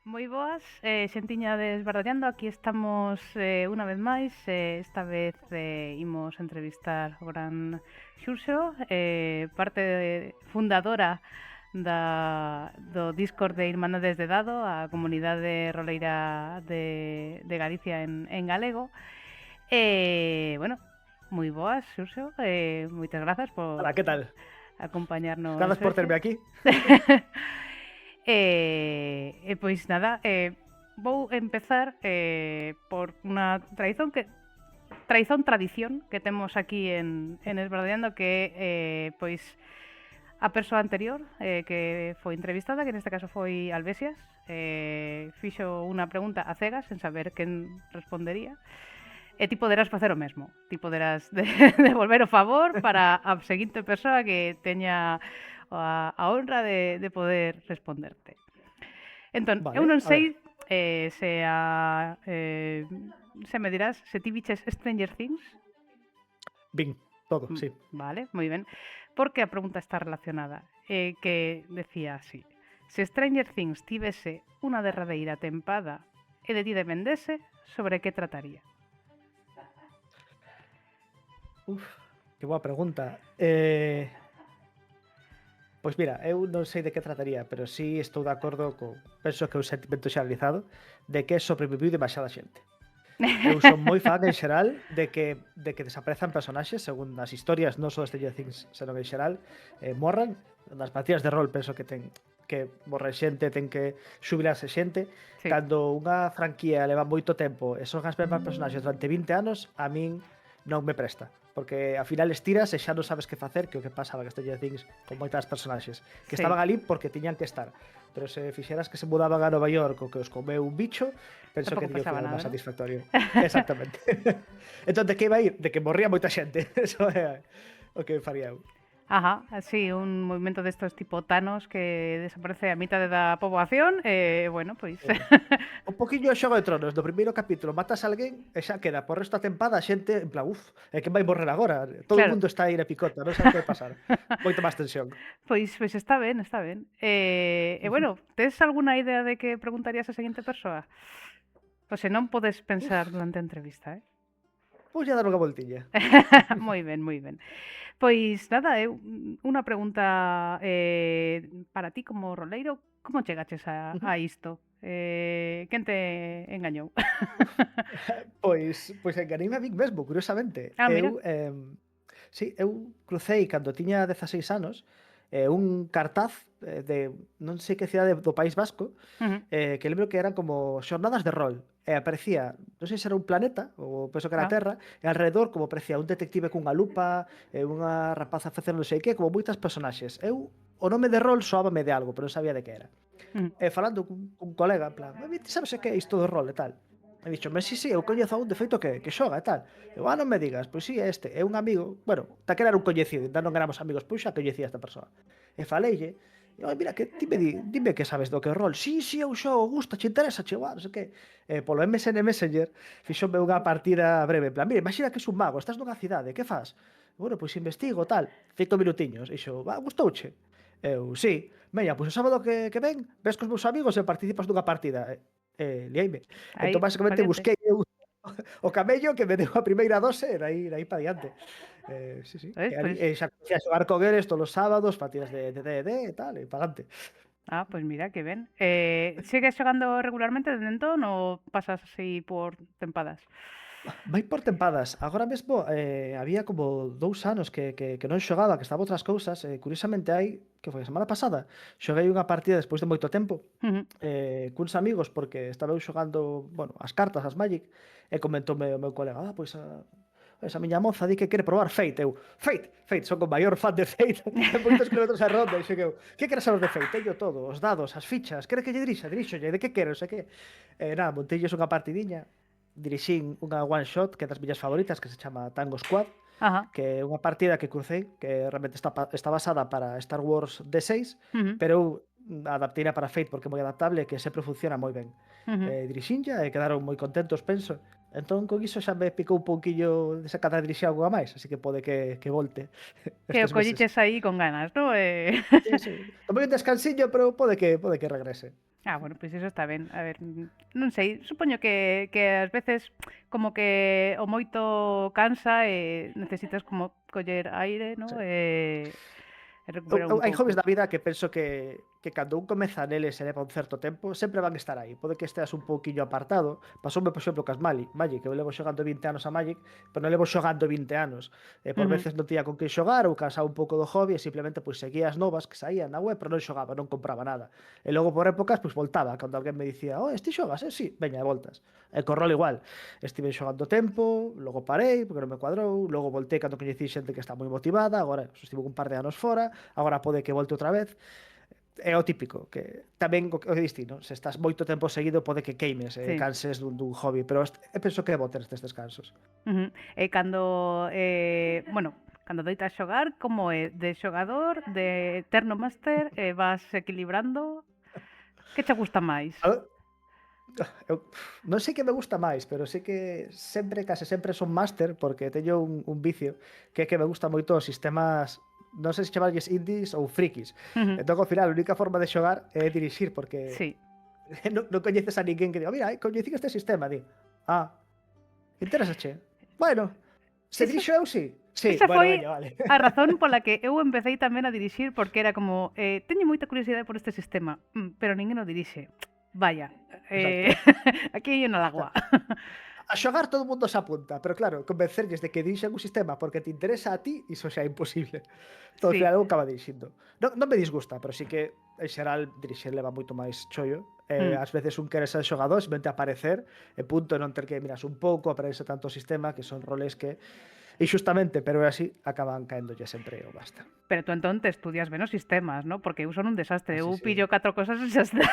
Moi boas, xentiña de Esbardallando, aquí estamos unha vez máis, esta vez imos entrevistar o gran Xurxo, fundadora do Discord de Irmandades de Dado, a comunidade roleira de Galicia en galego. Bueno, moi boas, Xurxo, moitas grazas por Hola, ¿qué tal? acompañarnos Gracias por hoxe. tenerme aquí. Pois nada, vou empezar por unha tradición que temos aquí en Esbardallando, que é pois a persoa anterior que foi entrevistada, que neste caso foi Albesias, fixo unha pregunta a cegas sen saber quen respondería. E ti poderás facer o mesmo. Ti poderás devolver o favor para a seguinte persoa que teña a honra de poder responderte. Entón, eu Vale, non a ver. sei se me dirás se ti viches Stranger Things. Bin, todo, Mm, sí. Vale, moi ben. Porque a pregunta está relacionada. Que decía así: se Stranger Things tivese unha derradeira tempada e de ti dependese, sobre que trataría? Uf, qué boa pregunta. Pois mira, eu non sei de que trataría, pero sí estou de acordo penso que é un sentimento xeneralizado de que sobreviviu demasiada xente. Eu son moi fan en xeral de que desaparezan personaxes según as historias, non só de Stranger Things, senón en xeral, morran. Nas partidas de rol penso que ten que morrer xente, ten que xubilarse xente. Sí. Cando unha franquía leva moito tempo e son as mesmas personaxes durante 20 anos, a min non me presta. Porque ao final estiras e xa non sabes que facer, que o que pasaba que Stranger Things con moitas personaxes que Sí. estaban ali porque tiñan que estar. Pero se fixeras que se mudaban a Nova York ou que os comeu un bicho, penso que Tampouco tiña o pasaba final nada, máis non? satisfactorio. Exactamente. Entón, de que iba a ir? De que morría moita xente. Eso é o que faría eu. Ajá, así un movimento destos tipo Thanos que desaparece a mitad da poboación bueno, pois Eh, un poquinho Xogo de Tronos. No primeiro capítulo matas a alguén e xa queda por resto da tempada a xente en plan, que vai morrer agora? Todo o claro. mundo está aí na picota, non sabe o que vai pasar. Moita máis tensión. Pois está ben, está ben. Bueno, tes algunha idea de que preguntarías á seguinte persoa? Pois se non podes pensar Uf, durante a entrevista, pois ya dar unha voltiña. Moi ben, moi ben. Pois nada, eu unha pregunta para ti como roleiro, como chegaches a isto? Quen te engañou? Uf, pois enganeime a min mesmo, curiosamente. Ah, mira. Sí, eu crucei cando tiña 16 anos, un cartaz, de non sei que cidade do País Vasco, Ujú. que lembro que eran como xornadas de rol, e aparecía, non sei se era un planeta, ou penso que era a Ah, Terra, e alrededor como aparecía un detective cunha lupa, e unha rapaza facendo non sei que, como moitas personaxes. O nome de rol soábame de algo, pero non sabía de que era. ujú. E falando cun colega, en plan, ti sabes o que é isto do rol e tal? E dixo, sí, eu coñezo a un de feito que xoga e tal. Eu, non me digas, pois sí, é este, é un amigo, bueno, taquera era un coñecido, ainda non éramos amigos, pois xa coñecía a esta persoa. E faleille, e, mira, que dime que sabes do que é o rol. Sí, eu xogo, gusta, che interesa, che, non sei que. Polo MSN Messenger, fixome unha partida breve, en plan, mira, imagina que es un mago, estás nunha cidade, que fas? Bueno, pois investigo, tal, 5 minutiños, e xo, gustouche? Eu, sí, veña, pois o sábado que ven, ves cos meus amigos e participas dunha partida. Liaime. Entón, Aí, basicamente, valiente. busquei eu o camello que me deu a primeira dose e daí para diante. Sí. Pois, E ali pois, xa comecei a xogar con eles todos os sábados, partidas de D&D e tal, e para diante. pois mira, que ben. Sigues xogando regularmente dende entón ou pasas así por tempadas? Vai por tempadas. Agora mesmo había como 2 anos que non xogaba, que estaba outras cousas, e curiosamente que foi a semana pasada, xoguei unha partida despois de moito tempo, Ujú. cuns amigos, porque estaba eu xogando, bueno, as cartas, as Magic, e comentoume o meu colega, pois esa miña moza di que quere probar Fate. Eu, Fate, son o maior fan de Fate, e moitos kilómetros a ronda, e xe eu, que queres saber de Fate? Teño todo, os dados, as fichas, quere que lle diríxolle, de que quero, sei que. Nada, montelles unha partidiña, dirixín unha one shot que é das miñas favoritas, que se chama Tango Squad, Ajá. que é unha partida que crucei, que realmente está basada para Star Wars D6, Ujú. pero eu adapteina para Fate porque é moi adaptable e que sempre funciona moi ben. Ujú. Dirixinlla e quedaron moi contentos, penso. Entón, con iso xa me picou un pouquiño de sacar a dirixir algo a máis, así que pode que volte Que o estes meses. colliches aí con ganas, ¿no? Sí. Tomei un descansiño, pero pode que regrese. Bueno, pois iso está ben. A ver, non sei, supoño que ás veces como que o moito cansa e necesitas como coller aire, Sí. ¿no? E recuperar un Hai hobbies pouco. da vida que penso que cando un comeza neles e leva un certo tempo, sempre van estar aí. Pode que esteas un pouquiño apartado. Pasoume, por exemplo, cas Magic, eu levo xogando 20 anos a Magic, pero non levo xogando 20 anos. Por Ujú. veces non tiña con que xogar ou cansaba un pouco do hobby e simplemente pois seguía as novas que saían na web, pero non xogaba, non compraba nada. E logo por épocas pois voltaba, cando alguén me dicía: "Oh, ti xogas, eh?" Sí, veña, voltas. E co rol igual. Estive xogando tempo, logo parei porque non me cuadrou, logo voltei cando coñecí xente que está moi motivada, agora estivo un par de anos fora, agora pode que volte outra vez. É o típico, que tamén o que distí, non? Se estás moito tempo seguido pode que queimes e Sí. canses dun hobby, pero penso que é bo ter estes descansos. Ujú. E cando, bueno, cando doitas xogar, como é? De xogador, de eterno máster, vas equilibrando? Que che gusta máis? A eu non sei que me gusta máis, pero sei que case sempre son máster porque teño un vicio que é que me gusta moito os sistemas, non sei se chamarlles indies ou frikis. Ujú. Entón, ao final, a única forma de xogar é dirixir porque Sí. non coñeces a ninguén que diga, mira, coñecín este sistema, di, ah, interésache. Bueno, se Esa dirixo eu, sí. Sí, esa bueno, foi veña, vale. a razón pola que eu empecéi tamén a dirixir, porque era como, teño moita curiosidade por este sistema, pero ninguén o dirixe. Vaya, Exacto. aquí hai unha O sea, lagoa. a xogar todo o mundo se apunta, pero claro, convencerlles de que dirixan un sistema porque te interesa a ti, iso xa é imposible. Todo ao Sí. final eu acaba dirixindo. Non me disgusta, pero sí que en xeral dirixir leva moito máis chollo. Mm. Ás veces un quere ser xogador, simplemente aparecer e punto, non ter que miras un pouco, aprenderse tanto o sistema, que son roles que inxustamente, pero é así, acaban caéndolle sempre o basta. Pero tú entón te estudias ben os sistemas, ¿no? Porque eu son un desastre, eu Así sí. pillo 4 cosas e xa está.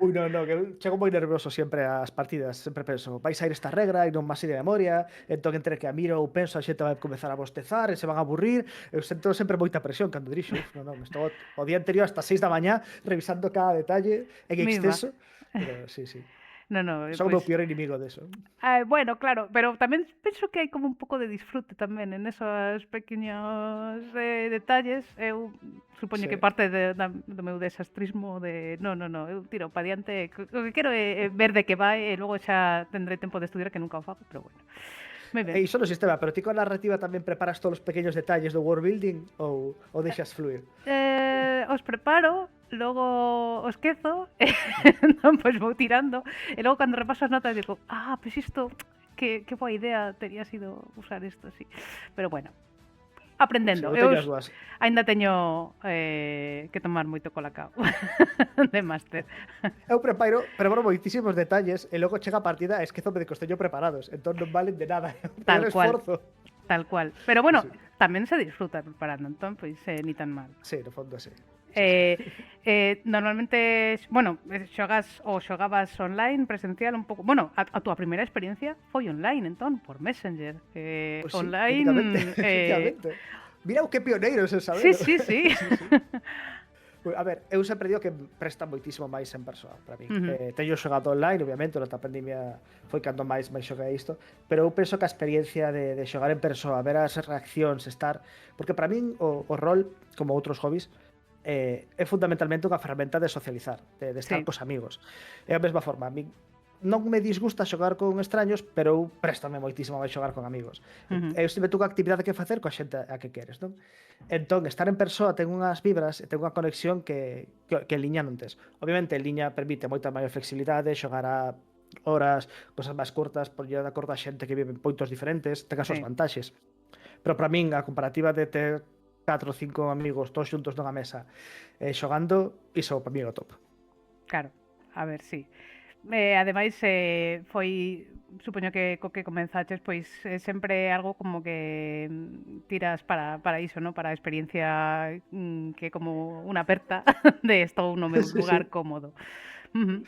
Ui, non, que eu chego moi nervioso sempre ás partidas, sempre penso, vais a ir esta regra e non máis ir de memoria, entón entre que a miro ou penso a xente vai comezar a bostezar e se van a aburrir, eu sento sempre moita presión cando dirixo, non, estou o día anterior hasta 6 da mañá revisando cada detalle en Misma. exceso, pero sí, sí. No, no, Son o meu pois peor inimigo deso. bueno, claro, pero tamén penso que hai como un pouco de disfrute tamén en esos pequeños, detalles. Eu supoño Sí. que parte do meu desastrismo de no, eu tiro pa diante, o que quero é ver de que vai e logo xa tendré tempo de estudiar que nunca o fago, pero bueno. Moi E ben. iso no sistema, pero ti con a narrativa tamén preparas todos os pequenos detalles do world building ou deixas fluir? Os preparo, logo os quezo, entón pois vou tirando, e logo cando repaso as notas digo: pois isto, que boa idea tería sido usar isto así. Pero bueno, Sí, aprendendo. eu Eu teño as dúas. aínda teño, que tomar moito colacao de máster. Eu preparo moitísimos detalles e logo chega a partida e esquezome de que os teño preparados, entón non valen de nada, é o peor Tal cual, esforzo. tal cual. Pero Sí, bueno, sí. tamén se disfruta preparando, entón pois, ni tan mal. Sí, no fondo sí. Sí, sí. Eh, normalmente, bueno, xogabas online, presencial un pouco. Bueno, a túa primeira experiencia foi online, entón, por Messenger. Pois sí, efectivamente, Online, efectivamente. Mira o que pioneiros en sí, sabelo. sí, sí. Sí, sí. A ver, eu sempre digo que presta moitísimo máis en persoa para min. Ujú. Teño xogado online, obviamente, durante a pandemia foi cando máis xoguei isto, pero eu penso que a experiencia de xogar en persoa, ver as reaccións, estar... Porque para min o rol, como outros hobbies, é fundamentalmente unha ferramenta de socializar, de estar Sí. cos amigos. É a mesma forma, a min non me disgusta xogar con extraños, pero eu préstame moitísimo máis xogar con amigos. Ujú. Eu sempre tengo actividade que facer coa xente a que queres, non? Entón, estar en persoa ten unhas vibras e ten unha conexión que en liña non tes. Obviamente, en liña permite moita maior flexibilidade, xogar a horas, cosas máis curtas, por de acordo a xente que vive en poitos diferentes, ten as súas Sí, vantaxes. Pero para min, a comparativa de ter 4 ou 5 amigos todos xuntos nunha mesa xogando, iso para min é o top. claro. A ver, sí. Ademais, foi, supoño que co que comenzaches, pois sempre algo como que tiras para iso, ¿no? Para a experiencia, que como unha aperta de estou no meu Sí, sí. lugar cómodo. Ujú.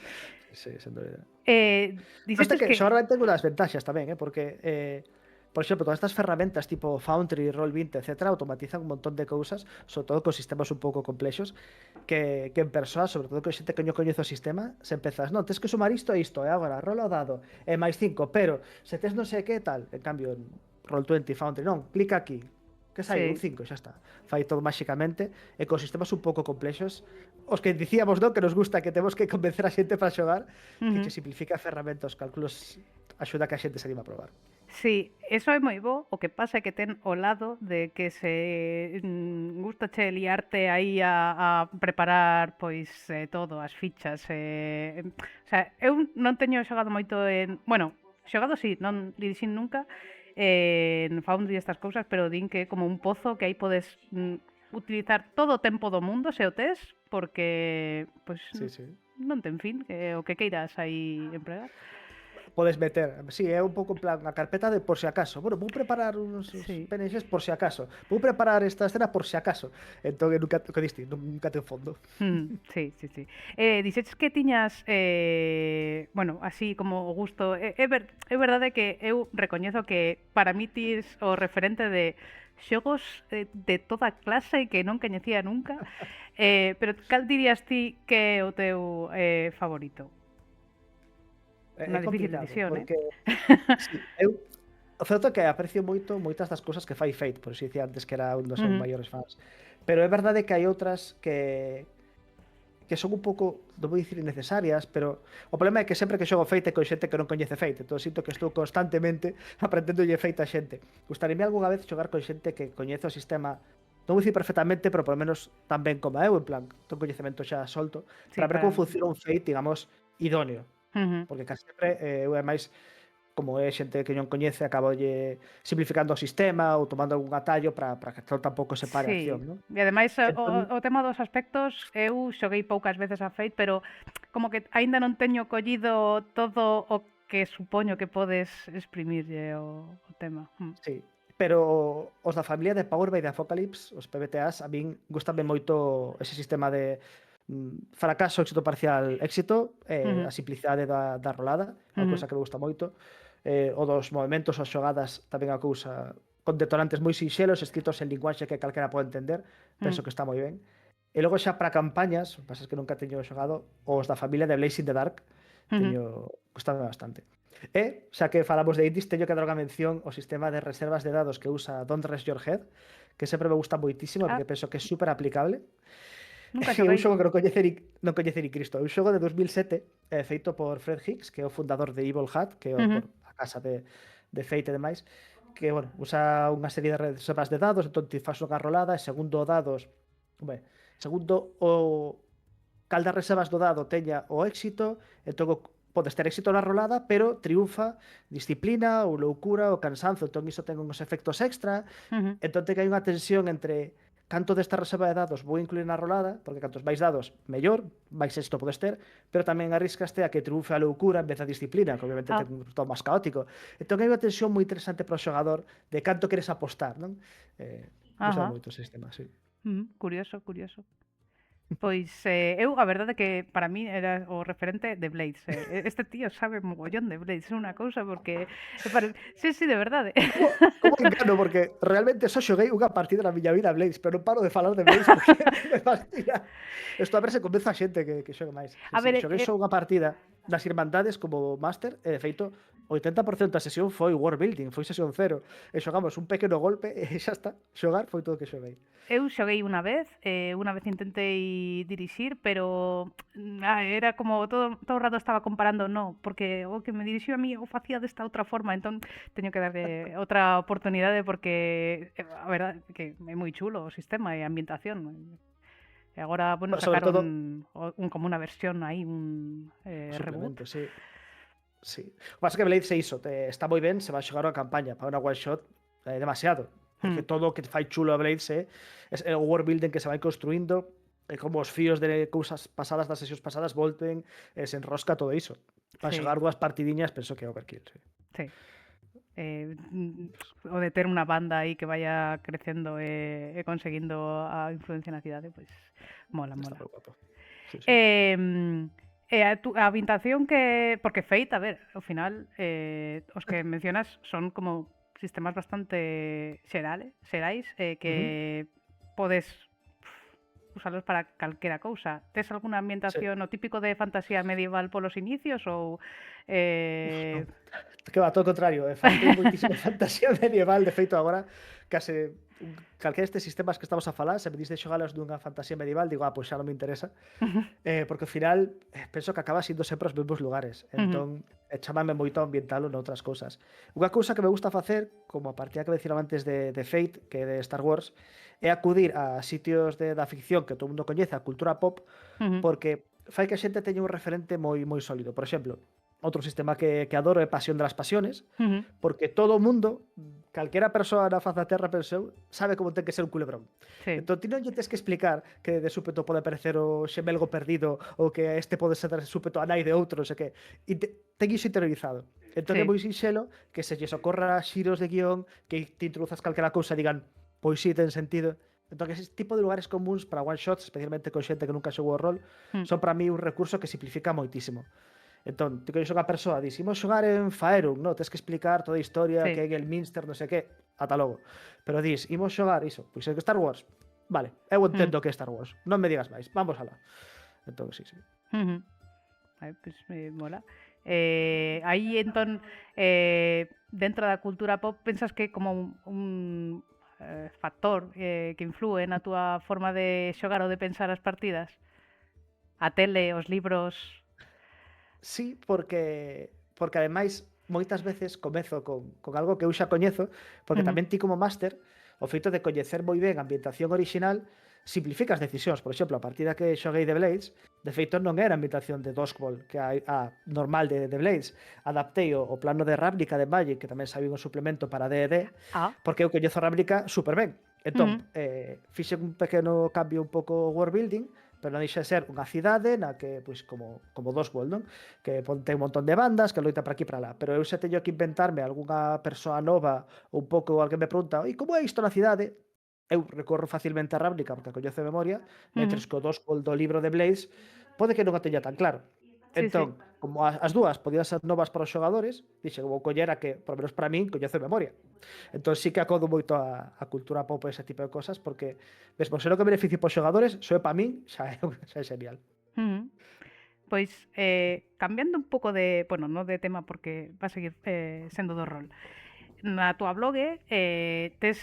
Sí, sen dúbida. Consta Dixeches que que xogar ten unhas ventaxas tamén, porque por exemplo, todas estas ferramentas tipo Foundry, Roll20, etc., automatizan un montón de cousas, sobre todo con sistemas un pouco complexos, que en persoa, sobre todo que xente que non coñece o sistema, se empezas, non, tes que sumar isto e isto, e agora rola o dado, e máis 5, pero se tes non sei que tal, en cambio, en Roll20, Foundry, non, clica aquí, Que sai un Sí. 5, xa está. Fai todo máxicamente e con sistemas un pouco complexos. Os que dicíamos, non, que nos gusta que temos que convencer a xente para xogar, que che Ujú. simplifica a ferramenta, os cálculos, axuda a que a xente se anima a probar. Sí, eso é moi bo, o que pasa é que ten o lado de que se gustache liarte aí a preparar pois todo, as fichas, o sea, eu non teño xogado moito en, bueno, xogado sí, non dirixín nunca en Foundry e estas cousas, pero din que é como un pozo que aí podes utilizar todo o tempo do mundo se o tes, porque pois Sí, sí. non ten fin, que o que queiras aí empregar. Podes meter, sí, é un pouco en plan a carpeta de por si acaso. Bueno, vou preparar uns Sí. PNGs por si acaso. Vou preparar esta escena por si acaso. Entón, nunca, que diste, nunca ten fondo. Sí, sí, sí. Dixeches que tiñas, bueno, así como o gusto. É verdade que eu recoñezo que para mí tis o referente de xogos de toda clase que non coñecía nunca. Pero cal dirías ti que é o teu favorito? É Unha difícil complicado, decisión, eh? porque sí, eu o certo é que aprecio moito moitas das cousas que fai Fate, por iso dicía antes que era un dos seus Ujú, maiores fans. Pero é verdade que hai outras que son un pouco, non vou dicir innecesarias, pero o problema é que sempre que xogo Fate é con xente que non coñece Fate, entón sinto que estou constantemente aprendendolle Fate a xente. Gustaríame algunha vez xogar con xente que coñece o sistema, non vou dicir perfectamente, pero polo menos tan ben como eu, en plan, ton coñecemento xa solto, sí, para ver como para. funciona un Fate, digamos, idóneo. Ujú, Porque casi sempre eu é máis como é xente que non coñece, acabolle simplificando o sistema ou tomando algún atallo para que todo tampouco se pare a acción, sí, non? e ademais Entón, o tema dos aspectos eu xoguei poucas veces a Fate, pero como que aínda non teño collido todo o que supoño que podes exprimirlle o tema. sí, pero os da familia de Power by the Apocalypse, os PBTAs, a min gustame moito ese sistema de fracaso, éxito parcial, éxito, a Ujú, simplicidade da rolada, é unha ujú, cousa que me gusta moito. O dos movimentos, as xogadas, tamén é unha cousa con detonantes moi sinxelos, escritos en linguaxe que calquera pode entender, ujú, penso que está moi ben. E logo xa para campañas, o que pasa é que nunca teño xogado, os da familia de Blaze in the Dark, ujú. gustame bastante. E, xa que falamos de indies, teño que dar unha mención ao sistema de reservas de dados que usa Don't Rest Your Head, que sempre me gusta moitísimo, Ah, porque penso que é super aplicable. nunca E é un xoguei. xogo que non coñece ni Cristo. É un xogo de 2007, feito por Fred Hicks, que é o fundador de Evil Hat, que é Ujú, bueno, a casa de Fate e demais, que, bueno, usa unha serie de reservas de dados, entón ti fas unha rolada, e segundo o dados, home, segundo o cal das reservas do dado teña o éxito, entón podes ter éxito na rolada, pero triunfa disciplina ou loucura ou cansanzo, entón iso ten uns efectos extra, ujú. entón ten que hai unha tensión entre canto desta reserva de dados vou incluir na rolada, porque cantos máis dados, mellor, máis éxito podes ter, pero tamén arriscaste a que triunfe a loucura en vez da disciplina, que obviamente ten Ah, un resultado máis caótico. Entón hai unha tensión moi interesante para o xogador de canto queres apostar, non? Gusta ajá. moito ese sistema, sí. Curioso, curioso. Pois eu a verdade que para min era o referente de Blades. Este tío sabe mogollón de Blades, é unha cousa porque sí, sí, de verdade. Como engano, porque realmente só xoguei unha partida na miña vida a Blades, pero non paro de falar de Blades porque me fascina. Isto a ver se convence a xente que xogue máis. Sí, A sí. ver, Xoguei só unha partida das Irmandades como Master e, de feito, o 80% da sesión foi World Building, foi sesión cero. E xogamos un pequeno golpe e xa está. Xogar foi todo o que xoguei. eu xoguei unha vez intentei dirixir, pero era como todo o rato estaba comparando, no, porque o que me dirixiu a mí o facía desta outra forma, entón teño que darlle outra oportunidade porque a verdade que é moi chulo o sistema e a ambientación. E agora, bueno, Bueno, sobre todo, sacaron como unha versión aí, un o reboot. suplemento, sí. Sí. O que pasa é que Blades é iso, está moi ben se vai xogar unha campaña, para unha one shot demasiado, porque Hmm, todo o que fai chulo a Blades é o world building que se vai construindo, e como os fíos de cousas pasadas das sesións pasadas volten, se enrosca todo iso. Para sí, xogar dúas partidiñas penso que é overkill, sí. sí. O de ter unha banda aí que vaya crecendo e conseguindo a influencia na cidade, pois mola, Está mola. moi guapo. Sí, sí. A ambientación que... Porque Fate, a ver, ao final, os que mencionas son como sistemas bastante xerais, Ujú. que podes usalos para calquera cousa. Tes algunha Sí. ambientación o típico de fantasía medieval polos inicios ou... Que va, todo o contrario, ten moitísima fantasía medieval, de feito agora case calquera destes sistemas que estamos a falar, se me dis de xogalos dunha fantasía medieval, digo, pois xa non me interesa, porque ao final penso que acaba siendo sempre os mesmos lugares, entón chamame moito a ambientalo noutras cousas. Unha cousa que me gusta facer, como a partida que mencionaba antes de Fate, que é de Star Wars, é acudir a sitios da ficción que todo o mundo coñece, a cultura pop, porque fai que a xente teña un referente moi sólido. Por exemplo, outro sistema que adoro é Pasión de las Pasiones, porque todo o mundo, calquera persoa na faz da terra, pensou, sabe como ten que ser un culebrón. Sí. Entón, ti non lle tes que explicar que de súpeto pode aparecer o xemelgo perdido ou que este pode ser de súpeto a nai de outro, non sei que. E ten iso interiorizado. Entón Sí. é moi sinxelo que se lles ocorra xiros de guión, que te introduzas calquera cousa e digan, pois sí, ten sentido. Entón, ese tipo de lugares comuns para one shots, especialmente con xente que nunca xogou o rol, son para mí un recurso que simplifica moitísimo. Entón, ti coñes unha persoa, dis, imos xogar en Faerun, no? Tens que explicar toda a historia, Sí. que é el Minster, non sei que, ata logo. Pero dis, imos xogar iso, pois é que Star Wars, vale, eu entendo que é Star Wars, non me digas máis, vamos alá. Entón, sí. Pues mola. Aí, entón, dentro da cultura pop, pensas que como un factor que influe na túa forma de xogar ou de pensar as partidas? A tele, os libros... Sí, porque ademais moitas veces comezo con algo que eu xa coñezo, porque tamén ti como máster, o feito de coñecer moi ben a ambientación original, simplifica as decisións. Por exemplo, a partida que xoguei de Blades, de feito non era a ambientación de Duskfall, que a normal de Blades. Adaptei o plano de Ravnica de Magic, que tamén sabía un suplemento para D&D, porque eu coñezo Ravnica super ben. Entón, fixe un pequeno cambio un pouco world building, pero non deixa de ser unha cidade na que, pois, como Duskfall, non? Que ten un montón de bandas que loita para aquí para lá, pero eu se teño que inventarme algunha persoa nova ou un pouco alguén me pregunta, e como é isto na cidade? Eu recorro facilmente a Ravnica porque a coñezo de memoria, mentres que o Duskfall do libro de Blaze pode que non a teña tan claro. Sí, Entón, como as dúas podían ser novas para os xogadores, dixen, vou coller a que, por menos para min, coñezo de memoria. Entón sí que acodo moito a cultura pop e ese tipo de cosas, porque mesmo se non que beneficio para os xogadores, soe para min, xa é genial. Pois, cambiando un pouco de, bueno, non de tema porque va a seguir sendo do rol. Na túa blogue tes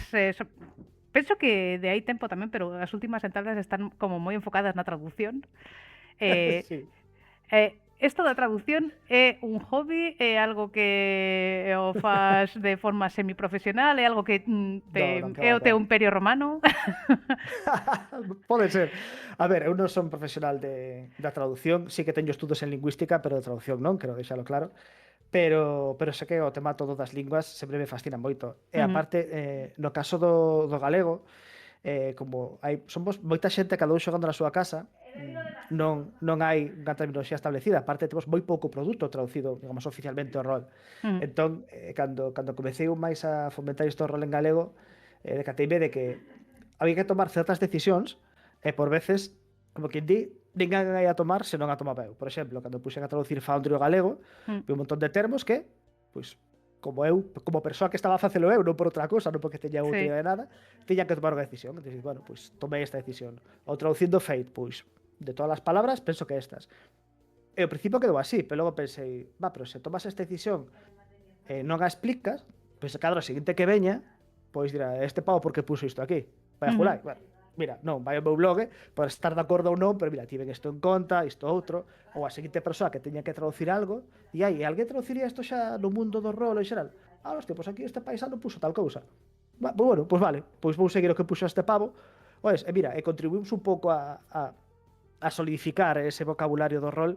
penso que de hai tempo tamén, pero as últimas entradas están como moi enfocadas na traducción. Sí. Isto da traducción é un hobby, é algo que o fas de forma semiprofesional, é algo que é o teu imperio romano? Pode ser. A ver, eu non son profesional da traducción, sí que teño estudos en lingüística, pero de traducción non, quero deixalo claro. Pero sei que o tema todo das linguas sempre me fascina moito. E aparte, no caso do galego, como somos moita xente cada un xogando na súa casa, non hai unha terminoloxía establecida, aparte temos moi pouco produto traducido, digamos, oficialmente ao rol. Entón, cando comecei máis a fomentar isto do rol en galego, decateime de que había que tomar certas decisións e por veces, como que di, ninguén hai a tomar se non a tomaba eu. Por exemplo, cando puxen a traducir Foundry ao galego, vi un montón de termos que, pois, como eu, como persoa que estaba a facelo eu, non por outra cousa, non porque teña outra idea de nada, tiña que tomar unha decisión. Entón, bueno, pois, tomei esta decisión. Ou traducindo Fate, pois, de todas as palabras, penso que estas. E ao principio quedou así, pero logo pensei, pero se tomas esta decisión e non a explicas, pois cada seguinte que veña, pois dirá, este pavo por que puso isto aquí? Vai a Julai. Bueno, mira, non, vai ao meu blog, pode estar de acordo ou non, pero mira, tiven isto en conta, isto outro, ou a seguinte persoa que teña que traducir algo, e aí, alguén traduciría isto xa no mundo do rolo en xeral? Hostia, pois aquí este paisano puso tal cousa. Bueno, pois vale, pois vou seguir o que puxo este pavo, e mira, e contribuímos un pouco a solidificar ese vocabulario do rol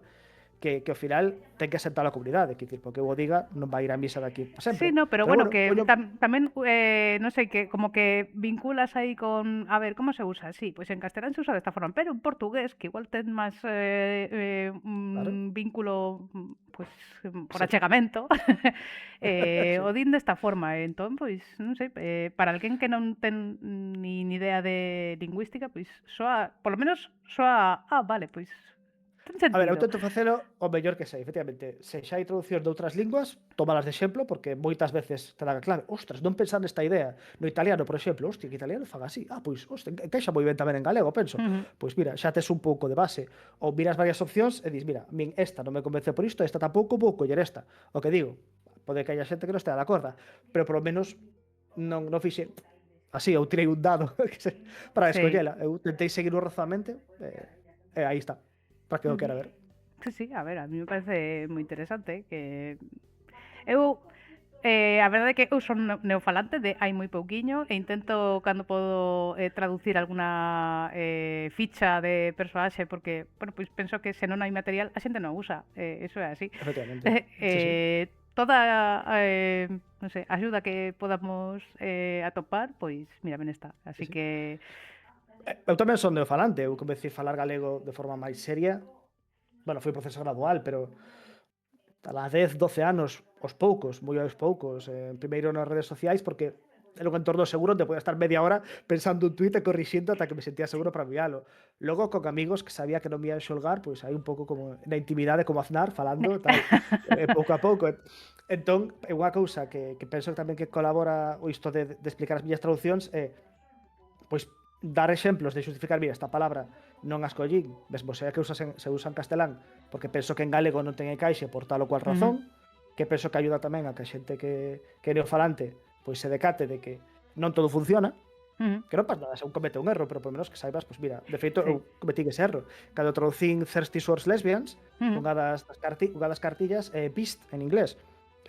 que ao final ten que asentar a comunidade, que dicir, porque eu o diga non vai ir a misa daqui para sempre. Sí, no, pero bueno, que tamén, non sei, que como que vinculas aí con, a ver, como se usa? Sí, pois en castelán se usa desta forma, pero en portugués, que igual ten máis un vínculo, pois, por achegamento, o din desta forma, entón, pois, non sei, para alguén que non ten nin idea de lingüística, pois, soa, polo menos, soa, vale, pois, a ver, eu tento facelo o mellor que sei, efectivamente. Se xa hai traduccións de outras linguas, tómalas de exemplo, porque moitas veces te dan a clave. Ostras, non pensar nesta idea. No italiano, por exemplo, hostia, que italiano fan así. Pois, hostia, encaixa moi ben tamén en galego, penso. Pois mira, xa tes un pouco de base. Ou miras varias opcións e dis, mira, min esta non me convence por isto, esta tampouco, vou coller esta. O que digo, pode que haya xente que non estea de acorda, pero polo menos non fixe así, eu tirei un dado para Sí. escollela. Eu tentei seguir o razonamento e aí está, para que o Ujú. quera ver. Sí, sí, a ver, a mí me parece moi interesante que eu a verdade é que eu son neofalante de hai moi pouquiño e intento cando podo traducir alguna ficha de personaxe porque, bueno, pois penso que se non hai material a xente non usa, eso é así. Efectivamente. Sí, sí. Toda non sei, axuda que podamos atopar, pois mira, ben está. Sí, Así sí. que Eu tamén son neofalante, eu comecei a falar galego de forma máis seria. Bueno, foi un proceso gradual, pero a 10, 12 anos, aos poucos, moi aos poucos, primeiro nas redes sociais, porque era un entorno seguro onde podía estar media hora pensando un tuit e corrixindo ata que me sentía seguro sí. para envialo. Logo, con amigos que sabía que non me ian xolgar, pois aí un pouco como na intimidade, como Aznar, falando, tal, pouco a pouco. Entón, é unha cousa que penso tamén que colabora o isto de explicar as miñas traduccións é pois dar exemplos de xustificar, mira, esta palabra non a escollín, mesmo sea que se usa en castelán, porque penso que en galego non ten encaixe por tal ou cual Ujú, razón, que penso que ayuda tamén a que a xente que é neofalante pois se decate de que non todo funciona, ujú, que non pasa nada se un comete un erro, pero por menos que saibas, pois mira, de feito sí. eu cometín ese erro. Cando traducín Thirsty Swords Lesbians, Ujú, unha das cartillas é Beast en inglés.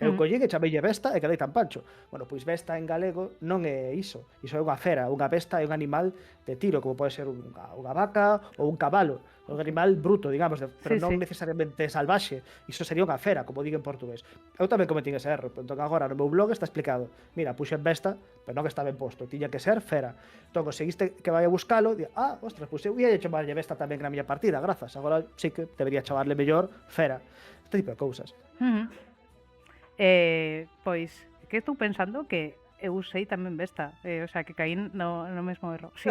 Eu ujú, collín e chameille Vesta e quedei tan pancho. Bueno, pois Vesta en galego non é iso. Iso é unha fera, unha besta é un animal de tiro, como pode ser unha vaca ou un cabalo. É un animal bruto, digamos, pero sí, non sí. necesariamente salvaxe. Iso sería unha fera, como digo en portugués. Eu tamén cometín ese erro, pero entón agora no meu blog está explicado. Mira, puxen Vesta, pero non está ben posto, tiña que ser fera. Entón, conseguiste que vai a buscalo, di, ostras, pois eu ia chamarlle Vesta tamén na miña partida, grazas. Agora sí que debería chamarle mellor fera. Este tipo de cousas. Ujú. Pois, que estou pensando que eu usei tamén Vesta, o sea, que caí no mesmo erro. Sí.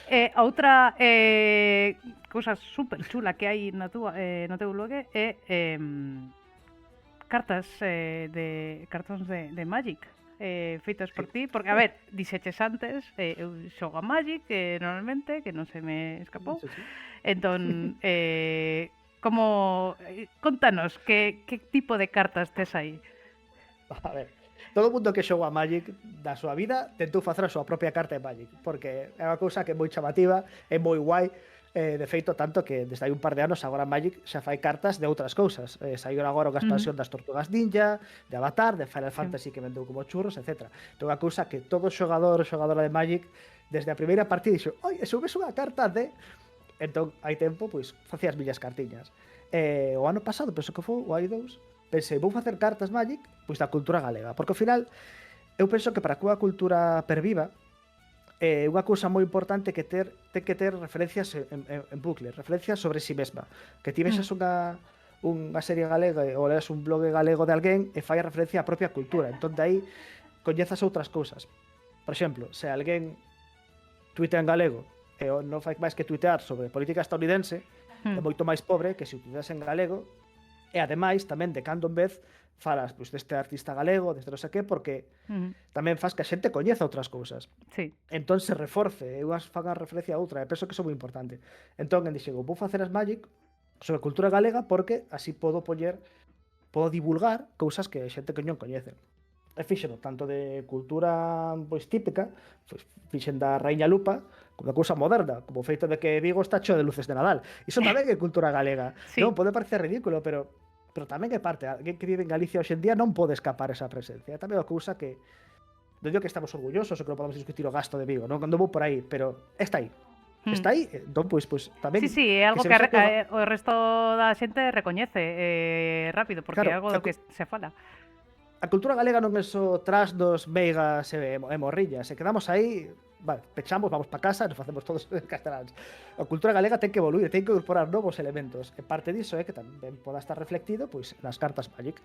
Eh, outra cousa super chula que hai na túa, no teu blog é cartas de cartóns de Magic feitos por Sí, ti, porque a ver, dixeches antes, eu xogo a Magic normalmente, que non se me escapou. sí, sí. Entón, como contanos que tipo de cartas tes aí? A ver, todo o mundo que xoga a Magic da súa vida tentou facer a súa propia carta de Magic, porque é unha cousa que é moi chamativa, é moi guai, de feito, tanto que desde hai un par de anos agora Magic xa fai cartas de outras cousas. Saíron agora unha Ujú, expansión das Tortugas Ninja, de Avatar, de Final sí. Fantasy que vendeu como churros, etc. Entón, unha cousa que todo xogador ou xogadora de Magic desde a primeira partida dixo, oi, e subes unha carta de... Entón, hai tempo, pois, facía as miñas cartiñas. O ano pasado, penso que foi, ou hai dous, pensei, vou facer cartas Magic, pois da cultura galega, porque ao final, eu penso que para que unha cultura perviva, unha cousa moi importante que ten que ter referencias en bucle, referencias sobre si mesma. Que ti Mm, vexas unha serie galega ou leas un blog galego de alguén e fai a referencia á propia cultura. Entón, de aí, coñezas outras cousas. Por exemplo, se alguén tuitea en galego e non fai máis que tuitear sobre política estadounidense, é mm, moito máis pobre que se utilizas en galego e ademais tamén de cando en vez falas pois, deste artista galego, deste non sei que, porque mm, tamén faz que a xente coñeza outras cousas. sí. Entón se reforce, unhas fagan referencia a outra, e penso que iso é moi importante. Entón, en dixen, vou facer as Magic sobre cultura galega porque así podo divulgar cousas que a xente que non coñece. E fíxeno tanto de cultura pois típica, pois fixen da Raíña Lupa, como cousa moderna, como o feito de que Vigo está cheo de luces de Nadal. Iso tamén é cultura galega. Non, Sí. pode parecer ridículo, pero tamén é parte. Alguén que vive en Galicia hoxe en día non pode escapar esa presencia. É tamén unha cousa que non digo que estamos orgullosos ou que non podemos discutir o gasto de Vigo, non vou por aí, pero está aí. Mm. Está aí, entón, pois Sí, tamén sí, é que algo se que vexa que o resto da xente recoñece rápido, porque é claro, algo do que se fala. a cultura galega non é só trasnos, meigas e morriñas. Se quedamos aí, vale, pechamos, vamos para casa e nos facemos todos casteláns. A cultura galega ten que evoluir, ten que incorporar novos elementos. E parte diso é que tamén poda estar reflectido pois nas cartas Magic.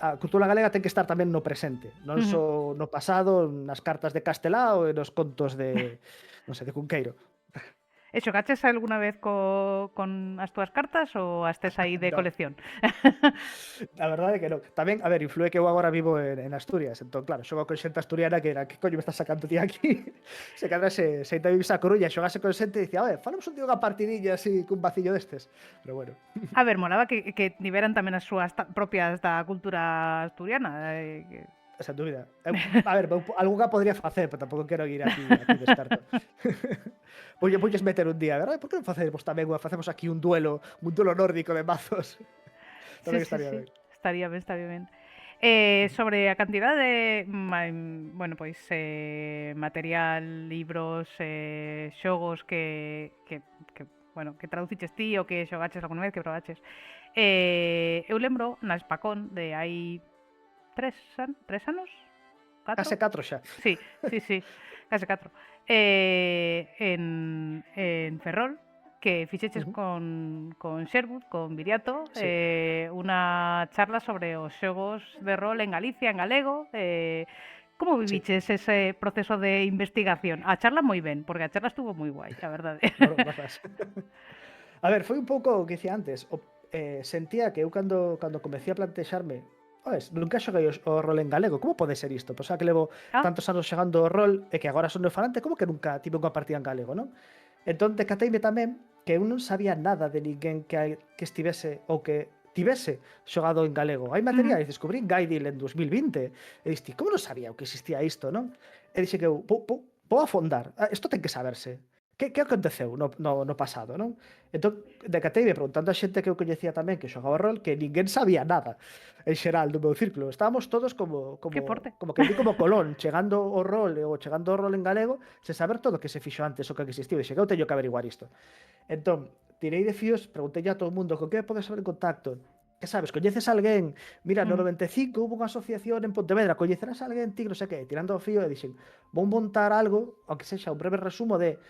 A cultura galega ten que estar tamén no presente, non Ujú. só no pasado, nas cartas de Castelao e nos contos de, non sei, de Cunqueiro. E xogaches algunha vez con as túas cartas ou as tes aí de Non. colección? A verdade é que non. Tamén, a ver, influe que eu agora vivo en Asturias, entón, claro, xogo con xente asturiana que era, que coño me estás sacando ti aquí? Se cadra se te vives a Coruña, xogase con xente e dicía, oye, falamos un día unha partidilla así cun vacillo destes. Pero bueno. A ver, molaba que tiveran tamén as súas propias da cultura asturiana. sen dúbida. A ver, algunha podría facer, pero tampouco quero ir aquí de experto. Voulles meter un día, a ver, por que non facemos tamén facemos aquí un duelo nórdico de mazos? Sí, Tamén sí, estaría sí. ben. Estaría ben. Sobre a cantidad de bueno, pois material, libros, xogos bueno, que traduciches ti ou que xogaches algunha vez, que probaches. Eu lembro na Spacón de hai 3 anos? 4? Case 4 xa. Sí, sí, sí, case 4. En Ferrol, que fixeches Ujú. con Sherwood, con Viriato, Sí. unha charla sobre os xogos de rol en Galicia, en galego. Como Sí, viviches ese proceso de investigación? A charla moi ben, porque a charla estuvo moi guai, a verdade. bueno, grazas. A ver, foi un pouco o que dicía antes, sentía que eu cando comecei a plantexarme, oes, nunca xoguei o rol en galego, como pode ser isto? Pois que levo Ah, tantos anos xogando o rol e que agora son neofalante, como que nunca tive unha partida en galego, non? Entón, decateime tamén que eu non sabía nada de ninguén que estivese ou que tivese xogado en galego. Hai ujú. materiais, descubrí Gaidil en 2020, e diste, como non sabía o que existía isto, non? E dixe que eu, vou afondar, isto ten que saberse. Que aconteceu no pasado, non? Entón, decateime preguntando a xente que eu coñecía tamén que xogaba rol, que ninguén sabía nada, en xeral, do meu círculo. Estábamos todos Que forte. como que di como Colón, chegando o rol ou chegando o rol en galego, sen saber todo o que se fixo antes o que existiu. Dixe que eu teño que averiguar isto. Entón, tirei de fíos, preguntei a todo o mundo con que podes saber en contacto. Que sabes, coñeces a alguén? Mira, no Ujú. 95 hubo unha asociación en Pontevedra, coñecerás a alguén, ti, non sei que, tirando o fío e dixen, vou montar algo, aunque sexa un breve resumo de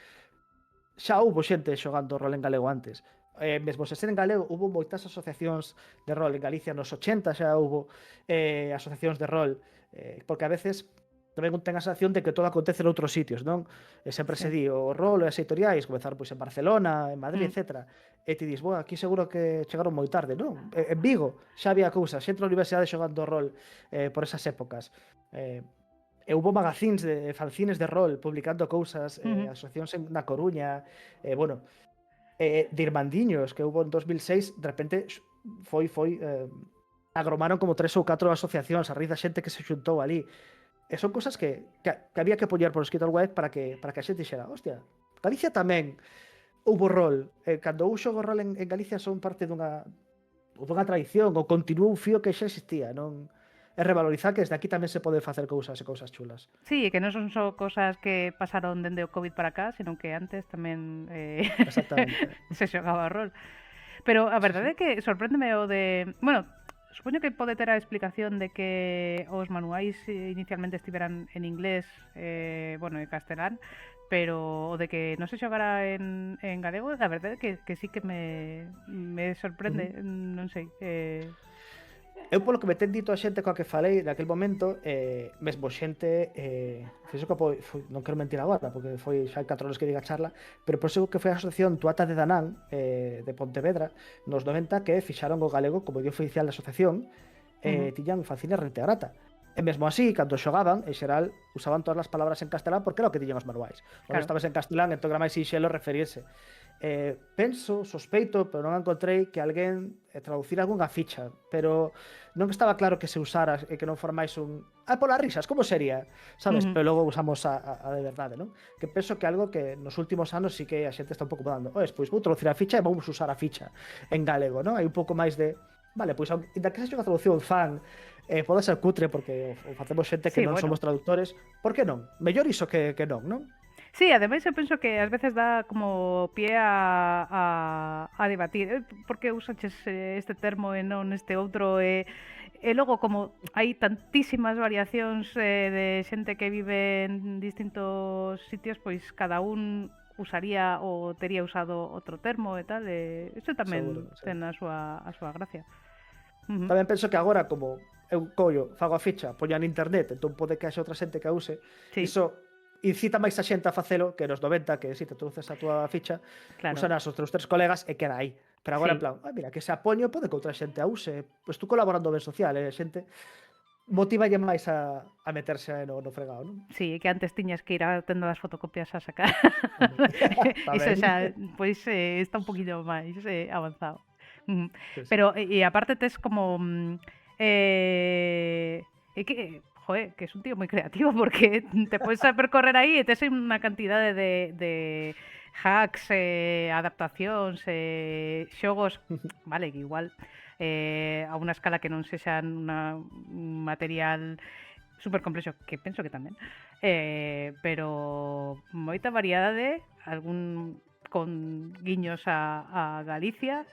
xa houbo xente xogando rol en galego antes. Mesmo se ser en galego, houbo moitas asociacións de rol en Galicia nos 80 xa houbo asociacións de rol, porque a veces tamén ten a sensación de que todo acontece noutros sitios, non? E sempre se Sí. di o rol e as editoriais comezaron pois en Barcelona, en Madrid, Mm. etc. E ti dis, bueno, aquí seguro que chegaron moi tarde, non? En Vigo xa había cousas, xente na universidade xogando rol por esas épocas. Eh, E houbo magazines de fanzines de rol publicando cousas, Ujú. asociacións na Coruña, bueno, de Irmandiños que houbo en 2006, de repente foi agromaron como 3 ou 4 asociacións a raíz da xente que se xuntou ali. E son cousas que había que poñer por escrito al web para que a xente dixera, hostia, Galicia tamén houbo rol. Cando eu xogo rol en Galicia son parte dunha tradición ou continuou un fío que xa existía, non? É revalorizar que desde aquí tamén se poden facer cousas e cousas chulas. Sí, que non son só cosas que pasaron dende o Covid para acá, senón que antes tamén Exactamente. se xogaba rol. Pero a Sí, verdade sí. é que sorpréndeme o de... Bueno, supoño que pode ter a explicación de que os manuais inicialmente estiveran en inglés, bueno, en castelán, pero o de que non se xogara en galego, a verdade é que sí que me sorprende, Ujú. non sei. Eu polo que me ten dito a xente coa que falei naquel momento, mesmo xente, fixo que non quero mentir agora, porque foi xa hai 4 anos que diga a charla, pero por iso que foi a asociación Tuata de Danán, de Pontevedra, nos 90, que fixaron o galego como idioma oficial da asociación, Ujú, tiñan fanzines rente grata. E mesmo así, cando xogaban, en xeral, usaban todas as palabras en castelán porque era o que tiñan os manuais. Onde claro. estabas en castelán, entón era máis sinxelo referirse. Penso, sospeito, pero non encontrei que alguén traducira algunha ficha, pero non estaba claro que se usara e que non fora máis un polas risas, como sería? Sabes? Ujú. Pero logo usamos a de verdade, non? Que penso que algo que nos últimos anos sí que a xente está un pouco mudando. Pois vou traducir a ficha e vamos usar a ficha en galego, non? Hai un pouco máis de vale, pois ainda que sexa unha traducción fan, pode ser cutre porque o facemos xente que Sí, non somos bueno. traductores, por que non? Mellor iso que non, non? Sí, ademais eu penso que ás veces dá como pie a debatir, por que usaches este termo e non este outro, e logo como hai tantísimas variacións de xente que vive en distintos sitios, pois cada un usaría ou tería usado outro termo e tal, e iso tamén Seguro, sí. ten a súa gracia. Ujú. Tamén penso que agora, como eu collo, fago a ficha, poño en internet, entón pode que haxe outra xente que a use, Sí, iso incita máis a xente a facelo que nos 90, que si te traduces a túa ficha, claro. usan as os teus 3 colegas e queda aí. Pero agora, en Sí. plan, mira, que se apoño, pode que outra xente a use, pois tú colaborando ben social, a xente motívalle máis a meterse no fregado, non? Sí, que antes tiñas que ir á tenda das fotocopias a sacar. Home, Iso tamén. xa, pois, está un poquinho máis avanzado. Sí, sí. Pero, e aparte tes como, é que, joder, que es un tío moi creativo porque te podes a percorrer aí e tes unha cantidade de hacks, adaptacións, xogos, vale, que igual a unha escala que non sexan un material super complexo, que penso que tamén, pero moita variedade, algún con guiños a Galicia,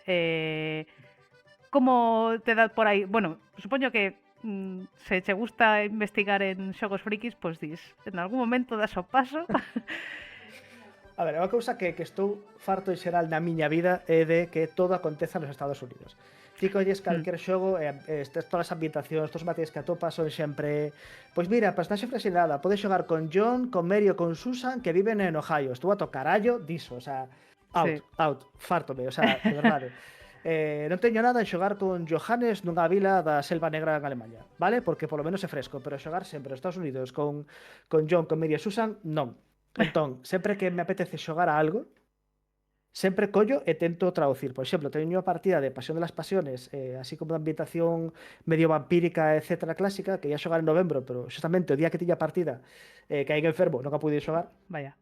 como te dá por aí? Bueno, supoño que se che gusta investigar en xogos frikis, pois dis, en algún momento das o paso. A ver, é unha cousa que estou farto en xeral na miña vida é de que todo aconteza nos Estados Unidos. Ti colles calquer xogo e todas as ambientacións, todos os materiais que atopas son sempre pois mira, personaxe frexilada, podes xogar con John, con Mary ou con Susan que viven en Ohio. Estou a to carallo diso, o sea, Sí. fartome, o sea, de verdade. Non teño nada en xogar con Johannes nunha vila da Selva Negra en Alemanha, vale? Porque polo menos é fresco, pero xogar sempre nos Estados Unidos con John, con Mary e Susan, non. Entón, sempre que me apetece xogar a algo, sempre collo e tento traducir. Por exemplo, teño a partida de Pasión de las Pasiones, así como de ambientación medio vampírica, etcétera, clásica, que ia xogar en novembro, pero xustamente o día que tiña a partida caí enfermo, non a pude xogar. Vaya.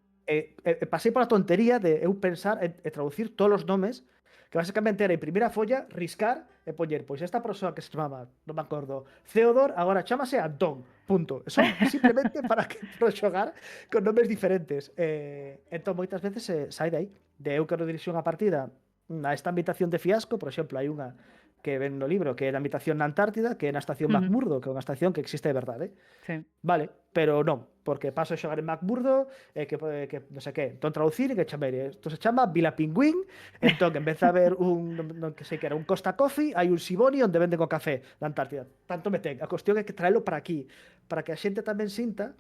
Pasei pola tontería de eu pensar e traducir todos os nomes, que basicamente era imprimir a folla, riscar e poñer, pois esta persoa que se chamaba, non me acordo, Theodor, agora chámase Antón, punto. Eso simplemente para que pro xogar con nomes diferentes. Entón, moitas veces sai de aí. De eu quero dirixir unha partida a esta ambientación de fiasco, por exemplo, hai unha que ven no libro que é a ambientación na Antártida, que é na estación McMurdo, que é unha estación que existe de verdade. Sí. Vale, pero non, porque paso a xogar en McMurdo que non sei que, entón traducir e que chamere, isto se chama Vila Pingüín, entón en vez de haber non que sei que era un Costa Coffee, hai un Siboni onde venden o café da Antártida. Tanto me ten, a cuestión é que traelo para aquí, para que a xente tamén sinta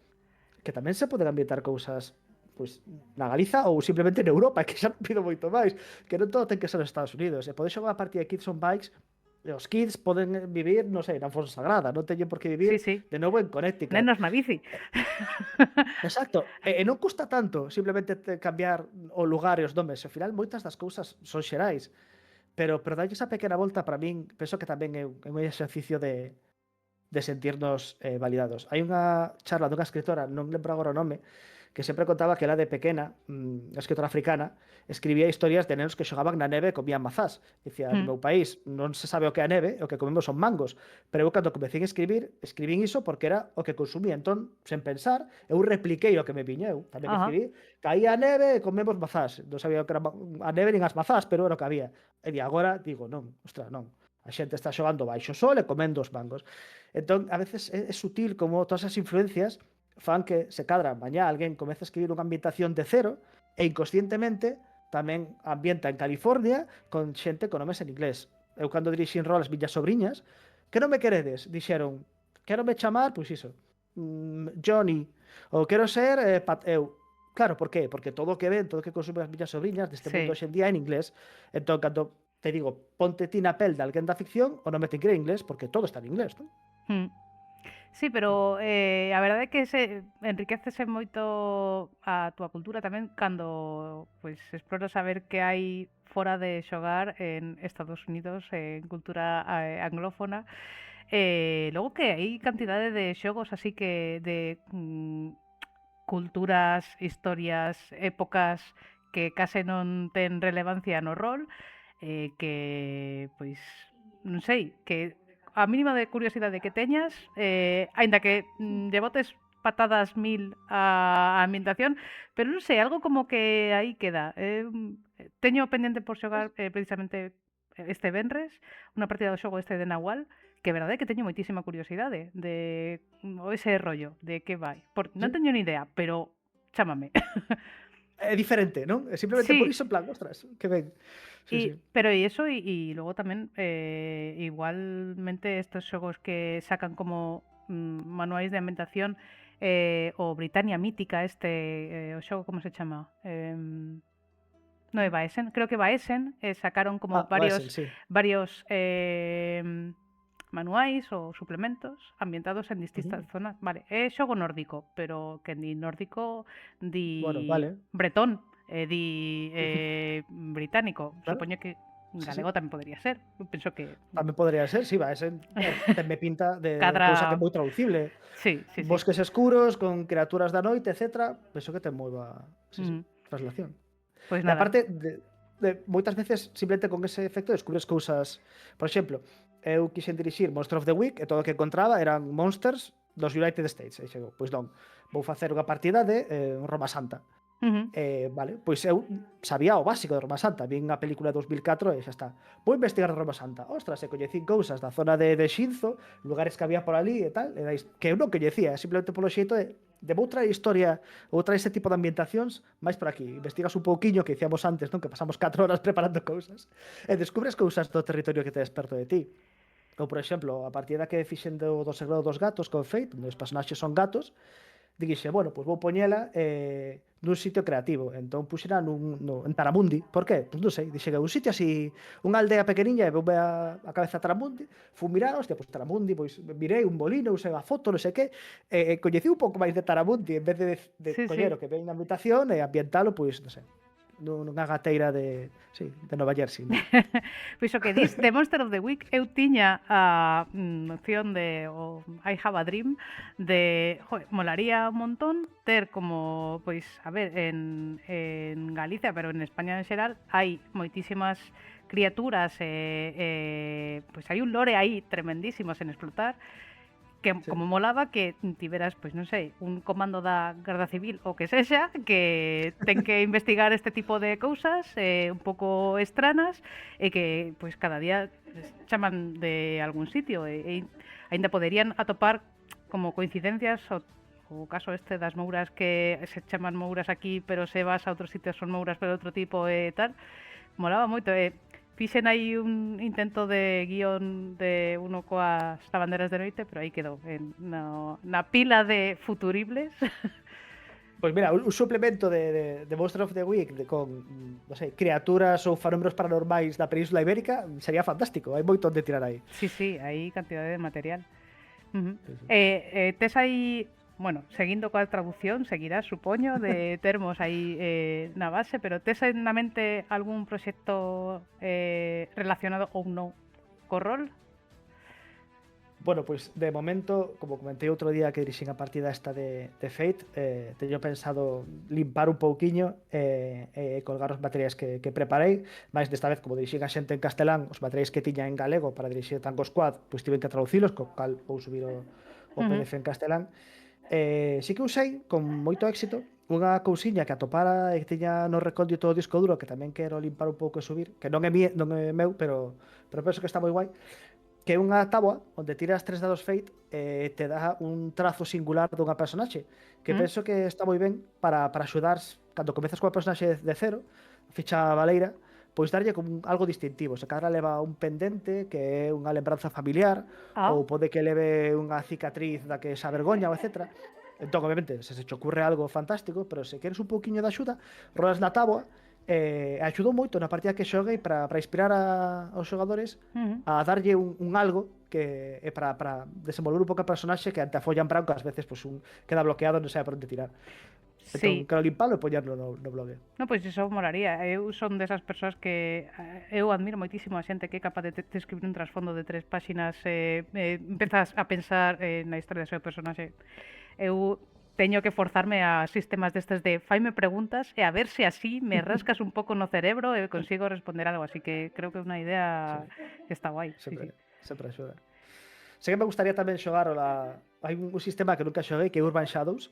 que tamén se poden ambientar cousas pois na Galiza ou simplemente en Europa, que xa non pido moito máis, que non todo ten que ser nos Estados Unidos, e podes xogar a partida de Kids on Bikes. Os kids poden vivir, non sei, na Fonsagrada, non teñen por que vivir Sí. de novo en Connecticut. Nenos na bici. Exacto, e non custa tanto simplemente cambiar o lugar e os nomes, ao final moitas das cousas son xerais, pero dalle esa pequena volta para min, penso que tamén é un exercicio de sentirnos validados. Hai unha charla dunha escritora, non lembro agora o nome, que sempre contaba que ela de pequena, escritora africana, escribía historias de nenos que xogaban na neve e comían mazás. Dicía, no meu país non se sabe o que é a neve, o que comemos son mangos, pero eu cando comecei a escribín iso porque era o que consumía. Entón, sen pensar, eu repliquei o que me viña. Eu tamén escribí, caía a neve e comemos mazás. Non sabía o que era a neve nin as mazás, pero era o que había. E agora digo, non, ostra, non. A xente está xogando baixo sol e comendo os mangos. Entón, a veces é sutil como todas as influencias fan que se cadra. Mañá alguén comeza a escribir unha ambientación de cero e inconscientemente tamén ambienta en California con xente con nomes en inglés. Eu cando dirixín rol as miñas sobriñas, que non me queredes? Dixeron, quero me chamar, pois iso, Johnny, ou quero ser eu. Claro, por qué? Porque todo o que ven, todo o que consumen as miñas sobriñas deste mundo hoxe en día é en inglés. Entón, cando te digo, ponte ti na pel de alguén da ficción, o non me te cree inglés, porque todo está en inglés, non? Sí, pero a verdade é que enriquecese moito a túa cultura tamén cando pois exploras a ver que hai fora de xogar en Estados Unidos, en cultura anglófona. Logo que hai cantidade de xogos así que de culturas, historias, épocas que case non ten relevancia no rol, que pois non sei, que a mínima de curiosidade que teñas, aínda que lle botes patadas mil a ambientación, pero non sei, algo como que aí queda. Teño pendente por xogar precisamente este venres, unha partida do xogo este de Nahual, que é verdade que teño moitísima curiosidade de ese rollo, de que vai. Non teño ni idea, pero chámame. É diferente, non? É simplemente por iso, en plan, ostras, que ben. Sí. Pero e eso, e logo tamén igualmente estos xogos que sacan como manuais de ambientación, o Britannia Mítica o xogo como se chama? Non é Baesen, creo que Baesen sacaron como varios manuais ou suplementos ambientados en distintas zonas. Vale, é xogo nórdico, pero que di nórdico di bueno, vale. bretón, di británico. Claro. Supoño que Sí, sí. galego tamén podría ser. Eu penso que Tamén podría ser, sí, va, ese tenme pinta de cousa que é cadra... moi traducible. Sí, sí, sí. Bosques escuros con criaturas da noite, etcétera, penso que ten moi boa, sí, sí, Ujú. traslación. Pois E nada. aparte de moitas veces simplemente con ese efecto descubres cousas, por exemplo, eu quixen dirixir Monster of the Week e todo o que encontraba eran monsters dos United States. E xego, pois non, vou facer unha partida de Roma Santa. Ujú. Vale, pois eu sabía o básico de Roma Santa, vin a película de 2004 e xa está. Vou investigar de Roma Santa. Ostras, e coñecín cousas da zona de Xinzo, lugares que había por ali e tal, e dais, que eu non coñecía, simplemente polo xeito de vou traer historia ou traer ese tipo de ambientacións máis por aquí. Investigas un pouquiño que dicíamos antes, non? Que pasamos 4 horas preparando cousas e descubres cousas do territorio que te desperto de ti. Ou, por exemplo, a partida que fixen do Segredo dos Gatos con Fate, onde os personaxes son gatos, dixe, bueno, pois vou poñela nun sitio creativo. Entón puxera en Taramundi. Por qué? Pois non sei, dixe que un sitio así, unha aldea pequeniña, e veu a cabeza a Taramundi, fui mirar, hostia, pois Taramundi, pois mirei un molino, usei a foto, non sei que, coñecí un pouco máis de Taramundi, en vez de Sí, coñer sí. o que ven na habitación e ambientalo, pois, non sei, nunha gateira de, sí, de Nova Jersey, non? Pois o que dis de Monster of the Week, eu tiña a noción de o I have a dream de, joe, molaría un montón ter como, pois, a ver, en Galicia, pero en España en xeral, hai moitísimas criaturas pois hai un lore aí tremendísimo sen explotar, que Sí. como molaba que tiveras, pois non sei, un comando da Garda Civil ou que sexa, que ten que investigar este tipo de cousas un pouco estranas e que pois cada día chaman de algún sitio e aínda poderían atopar como coincidencias o caso este das mouras que se chaman mouras aquí, pero se vas a outros sitios son mouras pero outro tipo e tal. Molaba moito fixen aí un intento de guión de uno coas lavanderas de noite, pero aí quedou na pila de futuribles. Pois mira, un suplemento de Monster of the Week con, non sei, criaturas ou fenómenos paranormais da Península Ibérica sería fantástico, hai moito onde tirar aí. Sí, sí, aí cantidade de material. Ujú. Sí, sí. Tes aí, bueno, seguindo coa traducción, seguirás, supoño, de termos aí na base, pero tes na mente algún proxecto relacionado ou non co rol? Bueno, pois de momento, como comentei outro día que dirixín a partida esta de Fate, teño pensado limpar un pouquiño e colgar os materiais que preparei, mas desta vez, como dirixín a xente en castelán, os materiais que tiña en galego para dirixir Tango Squad, pois tiven que traducilos, co cal vou subir o Ujú. PDF en castelán. Sí que usei, con moito éxito, unha cousiña que atopara e que tiña no recóndito do disco duro, que tamén quero limpar un pouco e subir, que non é meu, pero penso que está moi guai, que é unha táboa onde tiras 3 dados Fate e te dá un trazo singular dunha personaxe, que Mm. penso que está moi ben para axudar cando comezas coa personaxe de cero, ficha baleira, pois darlle como algo distintivo. Se cadra leva un pendente que é unha lembranza familiar, Ah, ou pode que leve unha cicatriz da que se avergoña, ou etc. Entón, obviamente, se te ocurre algo fantástico, pero se queres un pouquiño de axuda, rolas na táboa, axudou moito na partida que xoguei para inspirar aos xogadores ujú. a darlle un algo que é para desenvolver un pouco a personaxe que ante a folla en branco ás veces pues, queda bloqueado, non sabe por onde tirar. Entón, Sí. quero limpalo e poñerlo no blog. No, pois iso molaría. Eu son desas persoas que eu admiro moitísimo a xente que é capaz de escribir un trasfondo de 3 páxinas empezas a pensar na historia do seu personaxe. Eu teño que forzarme a sistemas destes de faime preguntas e a ver se así me rascas un pouco no cerebro e consigo responder algo, así que creo que é unha Sí, idea que está guai, sí, sí. sempre axuda. Sei que me gustaría tamén xogar hai un sistema que nunca xoguei que é Urban Shadows,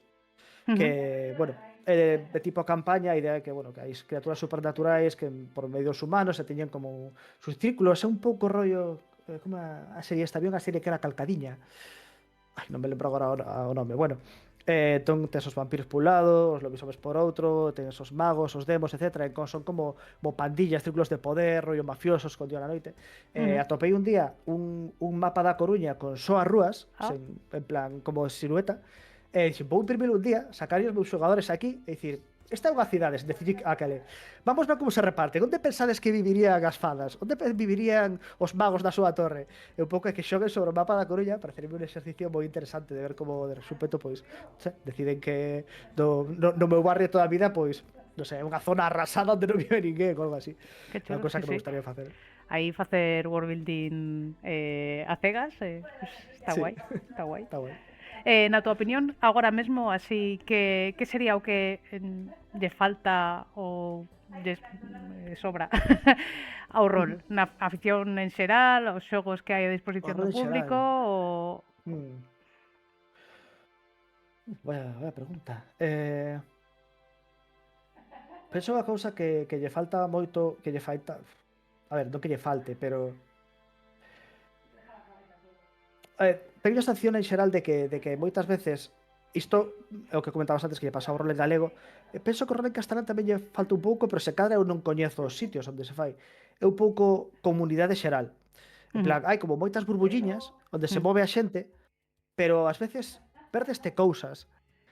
Ujú. que, bueno, é de tipo campaña, a idea é que, bueno, que hai criaturas supernaturais que por medio dos humanos se teñen como sus círculos, é un pouco rollo como a serie esta, había unha serie que era Calcadiña. Ai, non me lembro agora o nome. Bueno, entón tes os vampiros por un lado, os lobisomens por outro, tes os magos, os demos, etc. Entón son como pandillas, círculos de poder, rollo mafiosos escondido na noite. Ujú. Atopei un día un mapa da Coruña con só as rúas, Ah, en plan como silueta, e dixen, vou imprimir un día, sacar os meus xogadores aquí e dicir, esta é unha cidade, decidir aquele. Vamos ver como se reparte. Onde pensades que vivirían as fadas? Onde vivirían os magos da súa torre? E un pouco é que xoguen sobre o mapa da Coruña, parecería un exercicio moi interesante de ver como de súpeto pois, deciden que no meu barrio toda a vida pois, non sei, é unha zona arrasada onde non vive ninguén ou algo así. que É unha chulo, cosa sí, que me sí. gustaría facer. aí facer world building a cegas, pues, está Sí, guai, está guai. está guai. Na tua opinión, agora mesmo, así que sería o que lle falta ou lle sobra ao rol? Na afición en xeral, os xogos que hai a O disposición rol do en xeral. público ou... Mm, vaya pregunta. Penso unha cousa que lle falta moito, que lle falta... A ver, non que lle falte, pero... Teño a sensación en xeral de que moitas veces isto é o que comentabas antes que lle pasa ao rol en galego. Penso que o rol en castelán tamén lle falta un pouco, pero se cadra eu non coñezo os sitios onde se fai. É un pouco comunidade xeral. En Ujú, plan, hai como moitas burbulliñas onde se ujú. move a xente, pero ás veces perdeste cousas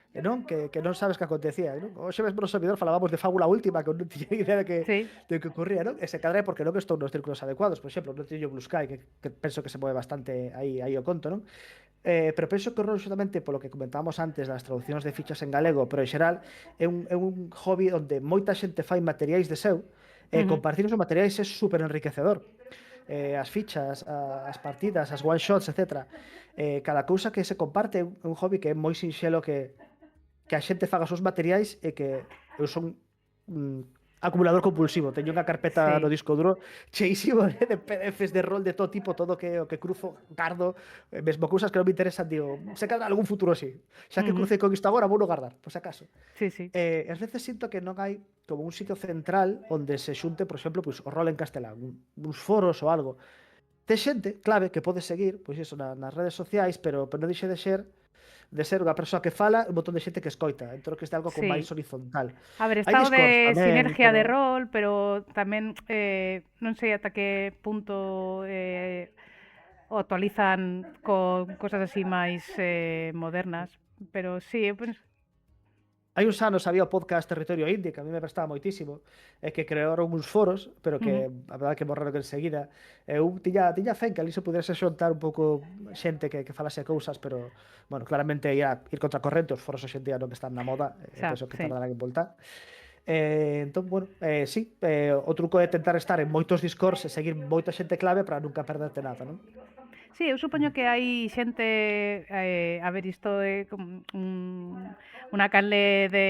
non? Que non sabes que acontecía, non? Hoxe mesmo no servidor falábamos de Fábula Última, que eu non tiña idea Sí. de que ocurría, non? E se cadra é porque non estou nos círculos adecuados, por exemplo, non teño Blue Sky, que penso que se move bastante aí o conto, non? Pero penso que o rol xustamente polo que comentábamos antes das traduccións de fichas en galego, pero en xeral é un hobby onde moita xente fai materiais de seu, e Ujú. compartir os materiais é super enriquecedor. As fichas, as partidas, as one shots, etc. Cada cousa que se comparte é un hobby que é moi sinxelo que a xente faga os seus materiais e que eu son acumulador compulsivo. Teño unha carpeta no Sí. disco duro cheísimo de PDFs de rol de todo tipo, todo o que cruzo, gardo, mesmo cousas que non me interesan, digo, se cadra algún futuro así. Xa que Ujú. crucei con isto agora, vou no guardar, por se acaso. Sí, sí. Ás veces sinto que non hai como un sitio central onde se xunte, por exemplo, pois, o rol en castelán, uns foros ou algo. Ten xente, clave, que pode seguir, pois iso, nas redes sociais, pero non dixe de ser unha persoa que fala e un montón de xente que escoita. Entón que este algo con máis Sí. horizontal. A ver, Hai está o Discords de tamén, sinergia de pero rol, pero tamén non sei ata que punto o actualizan con cosas así máis modernas, pero sí, eu penso... hai uns anos había o podcast Territorio Indie, que a mí me prestaba moitísimo, e que crearon uns foros, pero Ujú. que a verdade que morreron enseguida. Eu tiña fe en que ali se pudese xontar un pouco xente que falase cousas, pero, bueno, claramente ia ir contra corrente, os foros hoxe en día non están na moda, e Xa, penso que sí. tardarán en voltar. Entón, bueno, sí, o truco é tentar estar en moitos Discords e seguir moita xente clave para nunca perderte nada, non? Sí, eu supoño que hai xente, a ver, isto é como unha canle de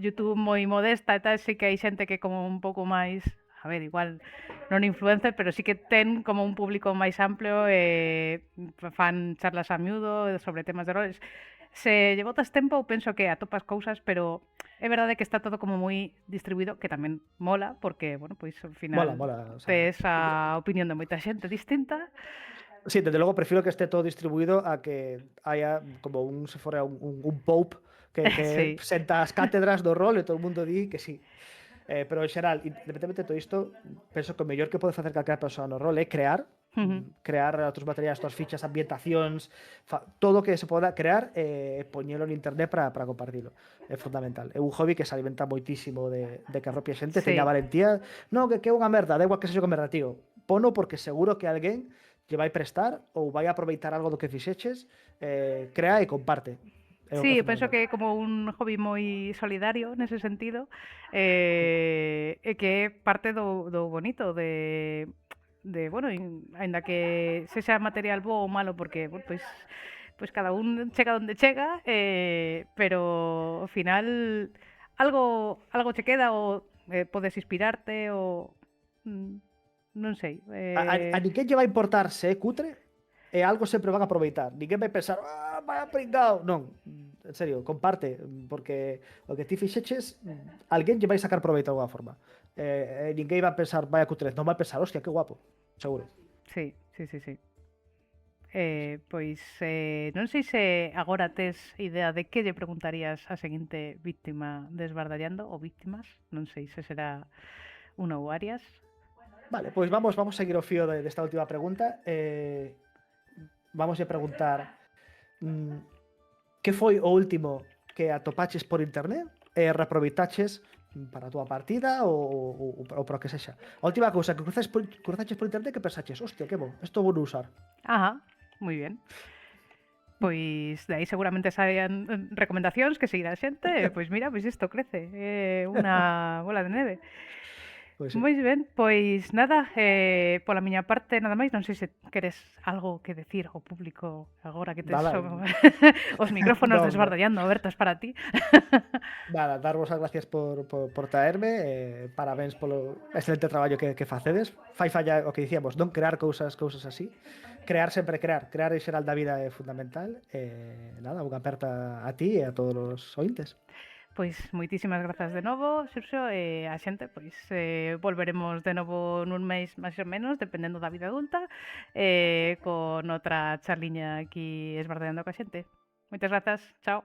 YouTube moi modesta e tal, sí que hai xente que como un pouco máis, a ver, igual non influencer, pero sí que ten como un público máis amplio e fan charlas a miúdo sobre temas de roles. Se lle botas tempo, eu penso que atopas cousas, pero é verdade que está todo como moi distribuído, que tamén mola, porque, bueno, pois ao Mola, final mola, o sea, tes a opinión de moita xente distinta. sí, desde logo prefiro que esté todo distribuído a que haya como se fora un pope que Sí. senta as cátedras do rol e todo o mundo di que sí. Pero en xeral, independentemente de todo isto, penso que o mellor que pode facer calquera persoa no rol é crear, Ujú. crear outros materiais, outras fichas, ambientacións, todo o que se poda crear e poñelo en internet para compartilo. É fundamental. É un hobby que se alimenta moitísimo de que a propia xente teña Sí, valentía. Non, que é unha merda, da igual que sexa unha merda, tío. Pono porque seguro que alguén lle vai prestar ou vai aproveitar algo do que fixeches, crea e comparte. É sí, eu penso fundamental. que é como un hobby moi solidario nese sentido, e que é parte do bonito bueno, aínda que sexa material bo ou malo, porque, bueno, pois cada un chega onde chega, pero ao final algo che queda ou podes inspirarte ou non sei, A ninguén lle vai importar se é cutre e algo sempre van a aproveitar. Ninguén vai pensar, vaya pringao. Non, en serio, comparte, porque o que ti fixeches, alguén lle vai sacar proveito de alguma forma. Ninguén vai pensar, vaya cutrez, non vai pensar, hostia, que guapo, seguro. sí, sí, sí, sí. Pois non sei se agora tes idea de que lle preguntarías á seguinte víctima de Esbardallando ou víctimas, non sei se será unha ou varias. Vale, pois vamos a seguir o fío desta última pregunta. Vamos a preguntar mm, que foi o último que atopaches por internet e reaproveitaches para a túa partida ou para o que sexa. A última cousa que cruzaches por internet que pensaches, hostia, que bo, isto vou usar. Ajá, moi bien. Pois de aí seguramente saían recomendacións que seguirá a xente, e pois mira, pois isto crece, é unha bola de neve. Pois sí. Moi ben, pois nada, pola miña parte nada máis, non sei se queres algo que decir ao público agora que tes Nada, os micrófonos non, non. desbordallando abertos para ti. Nada, darvos as gracias por traerme, parabéns polo excelente traballo que facedes. Fai falla o que dicíamos, non crear cousas así. Crear sempre crear en xeral da vida é fundamental. Nada, unha aperta a ti e a todos os ointes. Pois moitísimas grazas de novo, Xurxo, e a xente, pois volveremos de novo nun mes máis ou menos, dependendo da vida adulta, con outra charliña aquí esbardeando coa xente. Moitas grazas, chao.